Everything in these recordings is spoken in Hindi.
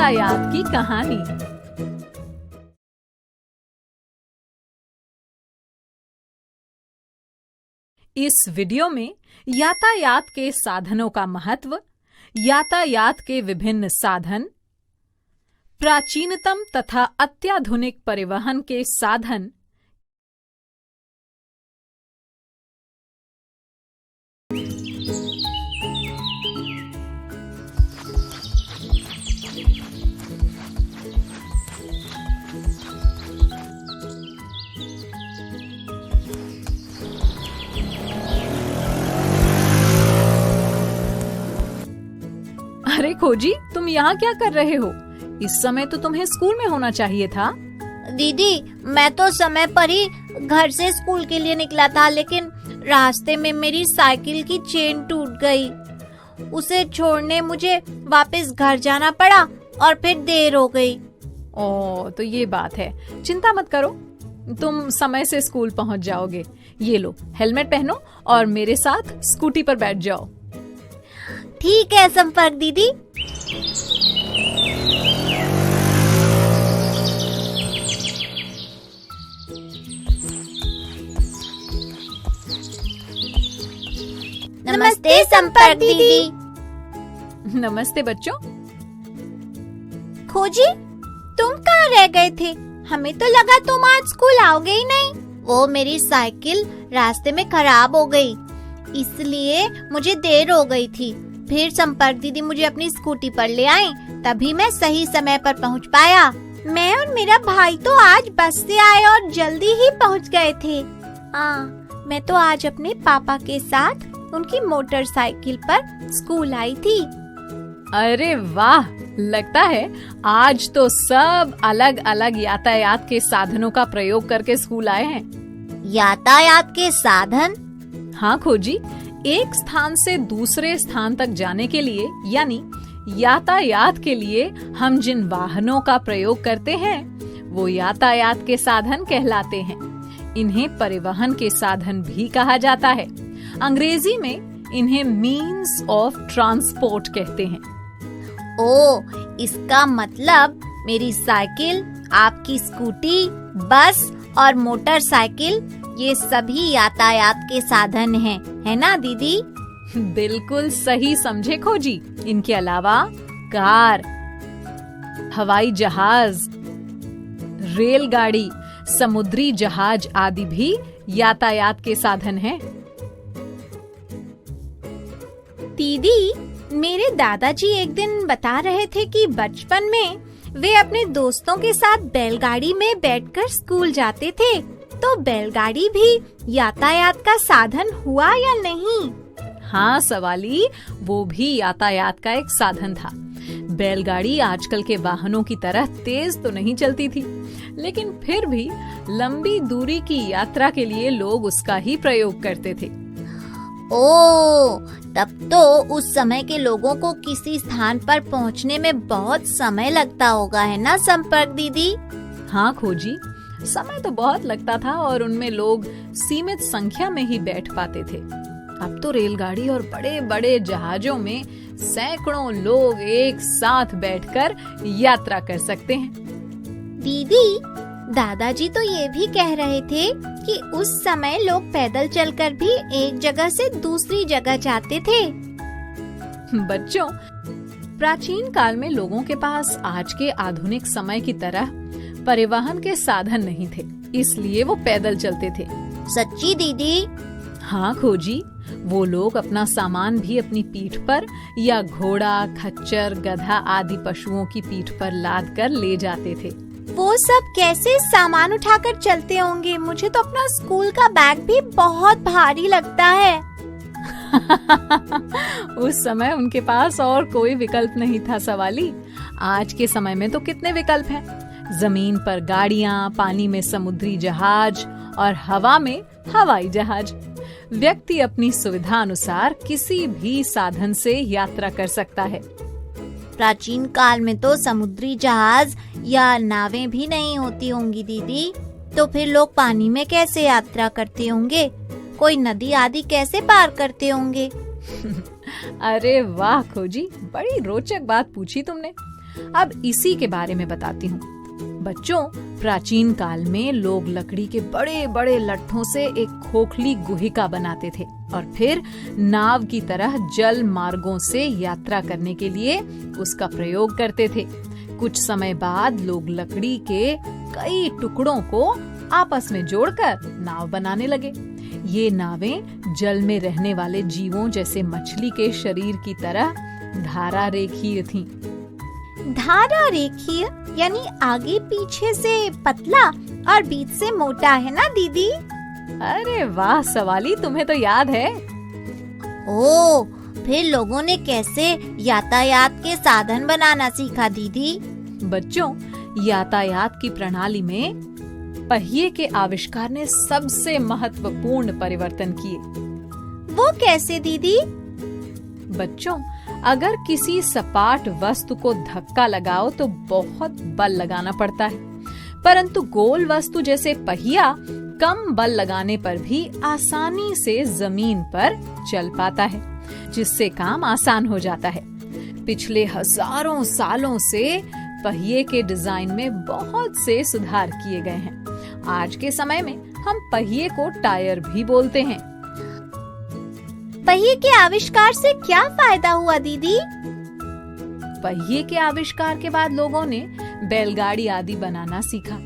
यातायात की कहानी। इस वीडियो में यातायात के साधनों का महत्व, यातायात के विभिन्न साधन, प्राचीनतम तथा अत्याधुनिक परिवहन के साधन, अरे खोजी, तुम यहाँ क्या कर रहे हो? इस समय तो तुम्हें स्कूल में होना चाहिए था। दीदी, मैं तो समय पर ही घर से स्कूल के लिए निकला था, लेकिन रास्ते में मेरी साइकिल की चेन टूट गई। उसे छोड़ने मुझे वापस घर जाना पड़ा और फिर देर हो गई। ओह, तो ये बात है। चिंता मत करो, तुम समय से स्कूल पहुँच जाओगे। ये लो, हेलमेट पहनो और मेरे साथ स्कूटी पर बैठ जाओ। ठीक है संपर्क दीदी। नमस्ते संपर्क दीदी। नमस्ते बच्चों। खोजी, तुम कहाँ रह गए थे? हमें तो लगा तुम आज स्कूल आओगे ही नहीं। वो मेरी साइकिल रास्ते में खराब हो गई, इसलिए मुझे देर हो गई थी। फिर संपर्क दीदी मुझे अपनी स्कूटी पर ले आई, तभी मैं सही समय पर पहुंच पाया। मैं और मेरा भाई तो आज बस से आए और जल्दी ही पहुंच गए थे। मैं तो आज अपने पापा के साथ उनकी मोटरसाइकिल पर स्कूल आई थी। अरे वाह, लगता है आज तो सब अलग अलग यातायात के साधनों का प्रयोग करके स्कूल आए हैं। यातायात के साधन? हाँ खोजी, एक स्थान से दूसरे स्थान तक जाने के लिए यानी यातायात के लिए हम जिन वाहनों का प्रयोग करते हैं वो यातायात के साधन कहलाते हैं। इन्हें परिवहन के साधन भी कहा जाता है। अंग्रेजी में इन्हें मीन्स ऑफ ट्रांसपोर्ट कहते हैं। ओह, इसका मतलब मेरी साइकिल, आपकी स्कूटी, बस और मोटरसाइकिल ये सभी यातायात के साधन हैं, है ना दीदी? बिल्कुल सही समझे खोजी। इनके अलावा कार, हवाई जहाज, रेलगाड़ी, समुद्री जहाज आदि भी यातायात के साधन हैं। दीदी, मेरे दादाजी एक दिन बता रहे थे कि बचपन में वे अपने दोस्तों के साथ बैलगाड़ी में बैठकर स्कूल जाते थे। तो बैलगाड़ी भी यातायात का साधन हुआ या नहीं? हाँ सवाली, वो भी यातायात का एक साधन था। बैलगाड़ी आजकल के वाहनों की तरह तेज तो नहीं चलती थी, लेकिन फिर भी लंबी दूरी की यात्रा के लिए लोग उसका ही प्रयोग करते थे। ओह, तब तो उस समय के लोगों को किसी स्थान पर पहुंचने में बहुत समय लगता होगा, है ना संपर्क दीदी? हाँ खोजी, समय तो बहुत लगता था और उनमें लोग सीमित संख्या में ही बैठ पाते थे। अब तो रेलगाड़ी और बड़े बड़े जहाजों में सैकड़ों लोग एक साथ बैठकर यात्रा कर सकते हैं। दीदी, दादाजी तो ये भी कह रहे थे कि उस समय लोग पैदल चलकर भी एक जगह से दूसरी जगह जाते थे। बच्चों, प्राचीन काल में लोगों के पास आज के आधुनिक समय की तरह परिवहन के साधन नहीं थे, इसलिए वो पैदल चलते थे। सच्ची दीदी? हाँ खोजी, वो लोग अपना सामान भी अपनी पीठ पर या घोड़ा, खच्चर, गधा आदि पशुओं की पीठ पर लाद कर ले जाते थे। वो सब कैसे सामान उठाकर चलते होंगे? मुझे तो अपना स्कूल का बैग भी बहुत भारी लगता है। उस समय उनके पास और कोई विकल्प नहीं था सवाली। आज के समय में तो कितने विकल्प हैं। जमीन पर गाड़ियां, पानी में समुद्री जहाज और हवा में हवाई जहाज। व्यक्ति अपनी सुविधा अनुसार किसी भी साधन से यात्रा कर सकता है। प्राचीन काल में तो समुद्री जहाज या नावें भी नहीं होती होंगी दीदी, तो फिर लोग पानी में कैसे यात्रा करते होंगे? कोई नदी आदि कैसे पार करते होंगे? अरे वाह खोजी, बड़ी रोचक बात पूछी तुमने। अब इसी के बारे में बताती हूँ। बच्चों, प्राचीन काल में लोग लकड़ी के बड़े बड़े लट्ठों से एक खोखली गुहिका बनाते थे और फिर नाव की तरह जल मार्गों से यात्रा करने के लिए उसका प्रयोग करते थे। कुछ समय बाद लोग लकड़ी के कई टुकड़ों को आपस में जोड़कर नाव बनाने लगे। ये नावें जल में रहने वाले जीवों जैसे मछली के शरीर की तरह धारा रेखीय थीं। धारा रेखीय यानी आगे पीछे से पतला और बीच से मोटा, है ना दीदी? अरे वाह सवाली, तुम्हें तो याद है। ओ, फिर लोगों ने कैसे यातायात के साधन बनाना सीखा दीदी? बच्चों, यातायात की प्रणाली में पहिए के आविष्कार ने सबसे महत्वपूर्ण परिवर्तन किए। वो कैसे दीदी? बच्चों, अगर किसी सपाट वस्तु को धक्का लगाओ तो बहुत बल लगाना पड़ता है, परंतु गोल वस्तु जैसे पहिया कम बल लगाने पर भी आसानी से जमीन पर चल पाता है, जिससे काम आसान हो जाता है। पिछले हजारों सालों से पहिए के डिजाइन में बहुत से सुधार किए गए हैं। आज के समय में हम पहिए को टायर भी बोलते हैं। पहिए के आविष्कार से क्या फायदा हुआ दीदी? पहिए के आविष्कार के बाद लोगों ने बैलगाड़ी आदि बनाना सीखा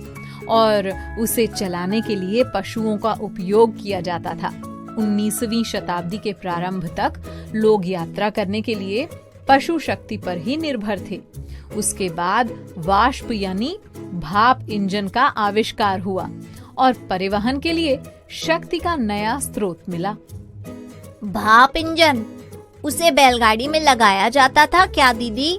और उसे चलाने के लिए पशुओं का उपयोग किया जाता था। 19वीं शताब्दी के प्रारंभ तक लोग यात्रा करने के लिए पशु शक्ति पर ही निर्भर थे। उसके बाद वाष्प यानी भाप इंजन का आविष्कार हुआ और परिवहन के लिए शक्ति का नया स्रोत मिला। भाप इंजन, उसे बैलगाड़ी में लगाया जाता था क्या दीदी?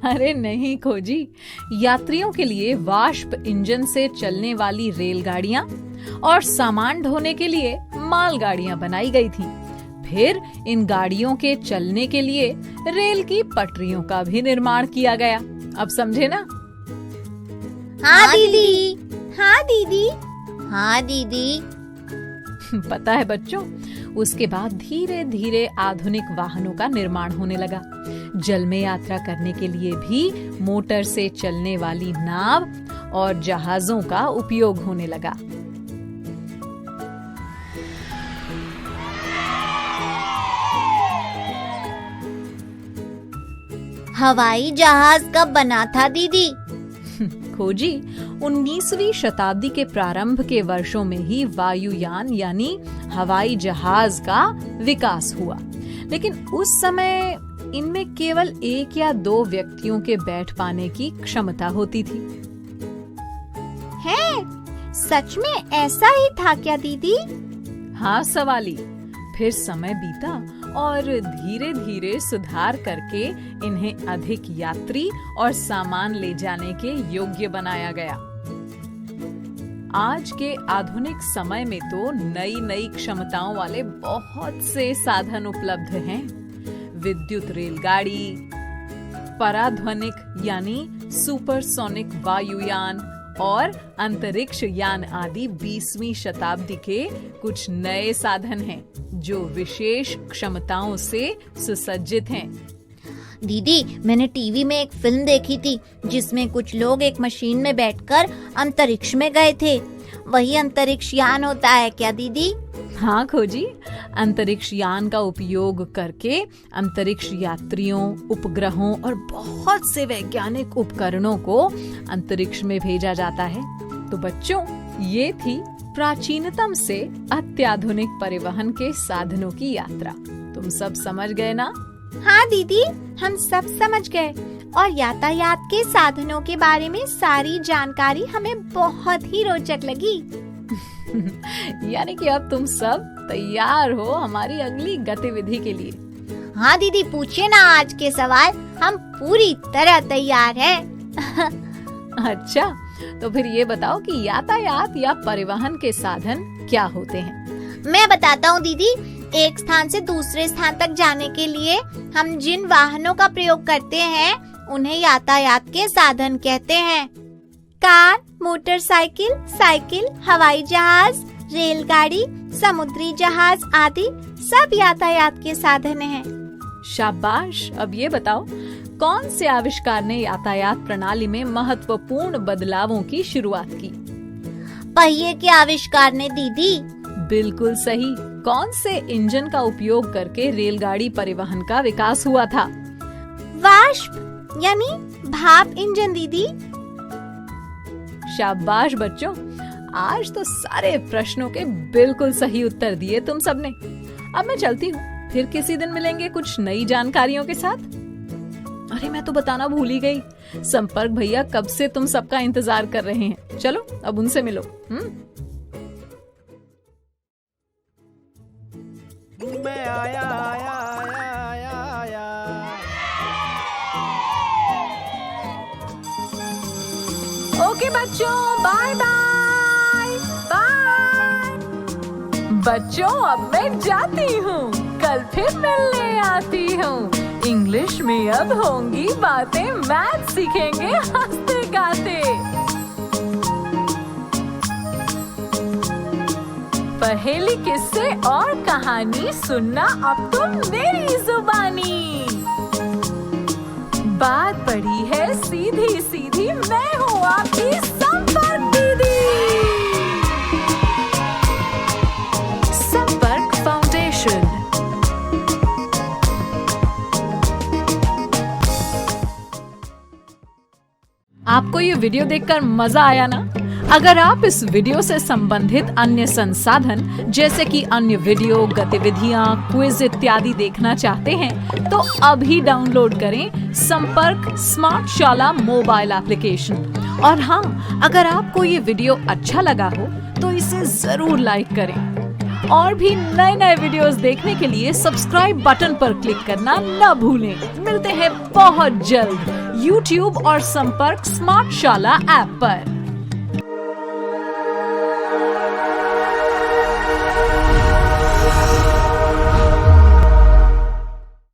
अरे नहीं खोजी, यात्रियों के लिए वाष्प इंजन से चलने वाली रेलगाड़ियां और सामान ढोने के लिए मालगाड़ियां बनाई गई थीं। फिर इन गाड़ियों के चलने के लिए रेल की पटरियों का भी निर्माण किया गया। अब समझे ना? हाँ दीदी, हाँ दीदी, हाँ दीदी। पता है बच्चों, उसके बाद धीरे धीरे आधुनिक वाहनों का निर्माण होने लगा। जल में यात्रा करने के लिए भी मोटर से चलने वाली नाव और जहाजों का उपयोग होने लगा। हवाई जहाज कब बना था दीदी? खोजी, 19वीं शताब्दी के प्रारंभ के वर्षों में ही वायुयान यानी हवाई जहाज का विकास हुआ, लेकिन उस समय इनमें केवल 1 या 2 व्यक्तियों के बैठ पाने की क्षमता होती थी। है? सच में ऐसा ही था क्या दीदी? हाँ सवाली, फिर समय बीता और धीरे धीरे सुधार करके इन्हें अधिक यात्री और सामान ले जाने के योग्य बनाया गया। आज के आधुनिक समय में तो नई नई क्षमताओं वाले बहुत से साधन उपलब्ध हैं। विद्युत रेलगाड़ी, पराध्वनिक यानी सुपरसोनिक वायुयान और अंतरिक्ष यान आदि 20वीं शताब्दी के कुछ नए साधन हैं जो विशेष क्षमताओं से सुसज्जित हैं। दीदी, मैंने टीवी में एक फिल्म देखी थी जिसमें कुछ लोग एक मशीन में बैठकर अंतरिक्ष में गए थे। वही अंतरिक्ष यान होता है क्या दीदी? हाँ खोजी, अंतरिक्ष यान का उपयोग करके अंतरिक्ष यात्रियों, उपग्रहों और बहुत से वैज्ञानिक उपकरणों को अंतरिक्ष में भेजा जाता है। तो बच्चों, ये थी प्राचीनतम से अत्याधुनिक परिवहन के साधनों की यात्रा। तुम सब समझ गए ना? हाँ दीदी, हम सब समझ गए और यातायात के साधनों के बारे में सारी जानकारी हमें बहुत ही रोचक लगी। यानी कि अब तुम सब तैयार हो हमारी अगली गतिविधि के लिए। हाँ दीदी, पूछिए ना आज के सवाल, हम पूरी तरह तैयार हैं। अच्छा, तो फिर ये बताओ कि यातायात या परिवहन के साधन क्या होते हैं? मैं बताता हूँ दीदी। एक स्थान से दूसरे स्थान तक जाने के लिए हम जिन वाहनों का प्रयोग करते हैं उन्हें यातायात के साधन कहते हैं। कार, मोटरसाइकिल, साइकिल, हवाई जहाज, रेलगाड़ी, समुद्री जहाज आदि सब यातायात के साधन हैं। शाबाश। अब ये बताओ, कौन से आविष्कार ने यातायात प्रणाली में महत्वपूर्ण बदलावों की शुरुआत की? पहिए के आविष्कार ने दीदी। बिल्कुल सही। कौन से इंजन का उपयोग करके रेलगाड़ी परिवहन का विकास हुआ था? वाष्प यानी भाप इंजन दीदी। शाबाश बच्चों, आज तो सारे प्रश्नों के बिल्कुल सही उत्तर दिए तुम सबने। अब मैं चलती हूँ, फिर किसी दिन मिलेंगे कुछ नई जानकारियों के साथ। अरे मैं तो बताना भूल ही गई, संपर्क भैया कब से तुम सबका इंतजार कर रहे हैं। चलो अब उनसे मिलो। मैं आया आया आया आया आया। ओके बच्चों, बाय बाय बाय। बच्चों अब मैं जाती हूँ, कल फिर मिलने आती हूँ। इंग्लिश में अब होंगी बातें, मैथ सीखेंगे हंसते गाते। पहेली किस्से और कहानी सुनना अब तुम मेरी जुबानी। बात पड़ी है सीधी सीधी, मैं हूँ आपकी संपर्क दीदी। संपर्क फाउंडेशन। आपको ये वीडियो देखकर मजा आया ना? अगर आप इस वीडियो से संबंधित अन्य संसाधन जैसे कि अन्य वीडियो, गतिविधियां, क्विज इत्यादि देखना चाहते हैं तो अभी डाउनलोड करें संपर्क स्मार्ट शाला मोबाइल एप्लीकेशन। और अगर आपको ये वीडियो अच्छा लगा हो तो इसे जरूर लाइक करें। और भी नए वीडियोस देखने के लिए सब्सक्राइब बटन पर क्लिक करना न भूलें। मिलते हैं बहुत जल्द YouTube और संपर्क स्मार्ट शाला ऐप पर।